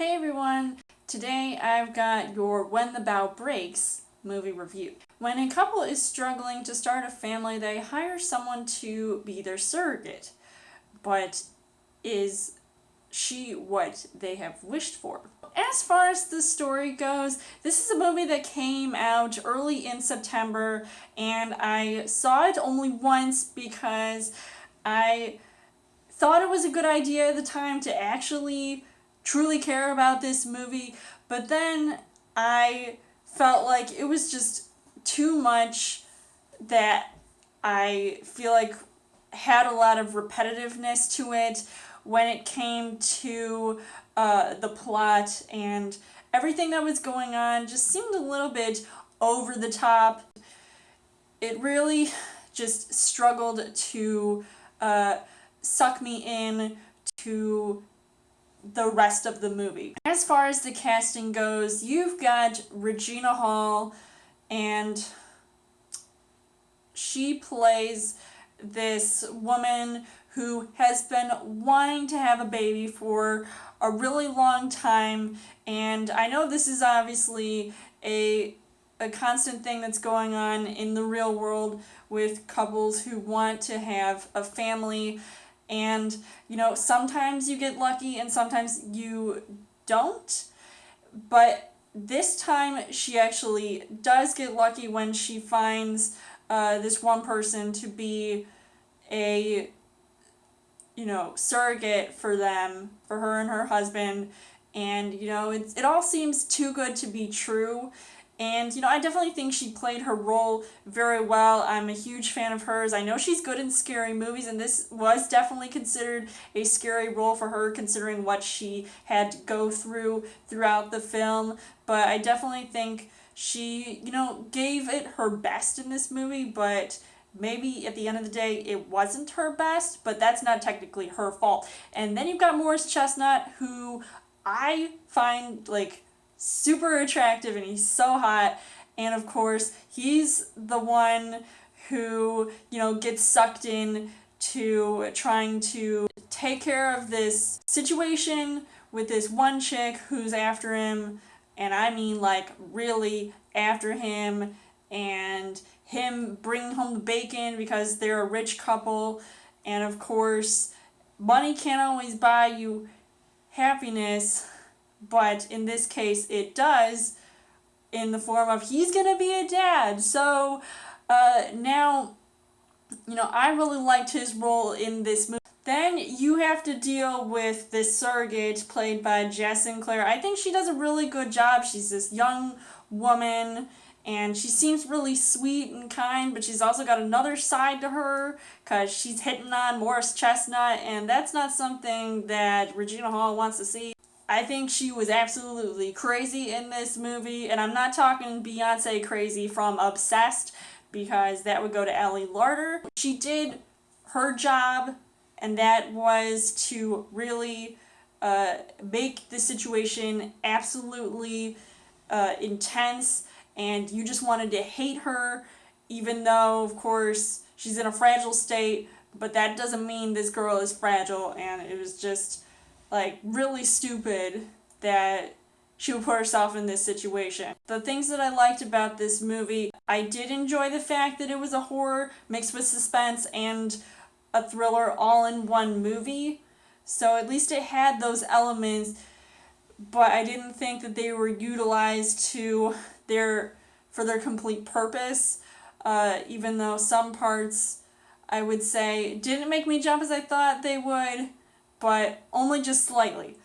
Hey everyone! Today I've got your When the Bough Breaks movie review. When a couple is struggling to start a family, they hire someone to be their surrogate. But is she what they have wished for? As far as the story goes, this is a movie that came out early in September, and I saw it only once because I thought it was a good idea at the time to actually truly care about this movie, but then I felt like it was just too much that I feel like had a lot of repetitiveness to it when it came to the plot, and everything that was going on just seemed a little bit over the top. It really just struggled to suck me in to the rest of the movie. As far as the casting goes, you've got Regina Hall, and she plays this woman who has been wanting to have a baby for a really long time, and I know this is obviously a constant thing that's going on in the real world with couples who want to have a family. And, sometimes you get lucky and sometimes you don't. But this time she actually does get lucky when she finds this one person to be a, surrogate for them, for her and her husband. And, it all seems too good to be true. And, I definitely think she played her role very well. I'm a huge fan of hers. I know she's good in scary movies, and this was definitely considered a scary role for her, considering what she had to go throughout the film. But I definitely think she, gave it her best in this movie, but maybe at the end of the day it wasn't her best, but that's not technically her fault. And then you've got Chestnut, who I find, super attractive, and he's so hot, and of course he's the one who gets sucked in to trying to take care of this situation with this one chick who's after him, and I mean really after him, and him bringing home the bacon because they're a rich couple. And of course money can't always buy you happiness, but in this case it does, in the form of he's gonna be a dad. So now, I really liked his role in this movie. Then you have to deal with this surrogate played by Jess Claire. I think she does a really good job. She's this young woman, and she seems really sweet and kind, but she's also got another side to her because she's hitting on Chestnut, and that's not something that Regina Hall wants to see. I think she was absolutely crazy in this movie, and I'm not talking Beyonce crazy from Obsessed, because that would go to Ellie Larder. She did her job, and that was to really make the situation absolutely intense, and you just wanted to hate her, even though, of course, she's in a fragile state, but that doesn't mean this girl is fragile, and it was just really stupid that she would put herself in this situation. The things that I liked about this movie, I did enjoy the fact that it was a horror mixed with suspense and a thriller all in one movie. So at least it had those elements, but I didn't think that they were utilized for their complete purpose, even though some parts, I would say, didn't make me jump as I thought they would, but only just slightly.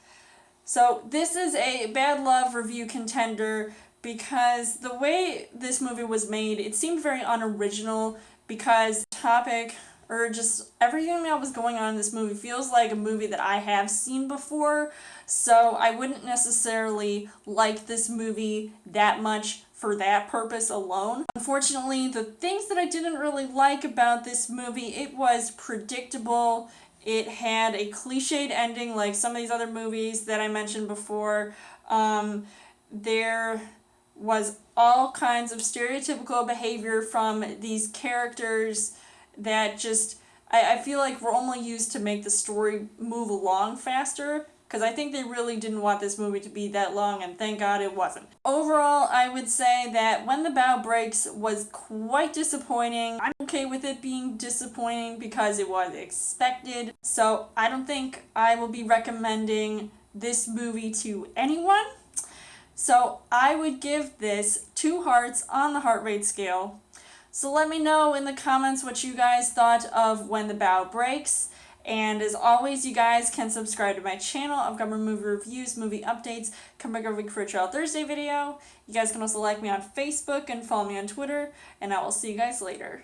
So this is a bad love review contender because the way this movie was made, it seemed very unoriginal, because the topic, or just everything that was going on in this movie, feels like a movie that I have seen before, so I wouldn't necessarily like this movie that much for that purpose alone. Unfortunately, the things that I didn't really like about this movie, it was predictable. It had a cliched ending like some of these other movies that I mentioned before. There was all kinds of stereotypical behavior from these characters that just, I feel like were only used to make the story move along faster, because I think they really didn't want this movie to be that long, and thank God it wasn't. Overall, I would say that When the Bough Breaks was quite disappointing. I'm okay with it being disappointing because it was expected, so I don't think I will be recommending this movie to anyone. So I would give this 2 hearts on the heart rate scale. So let me know in the comments what you guys thought of When the Bough Breaks. And as always, you guys can subscribe to my channel. I've got more movie reviews, movie updates, come back every week for a Trial Thursday video. You guys can also like me on Facebook and follow me on Twitter. And I will see you guys later.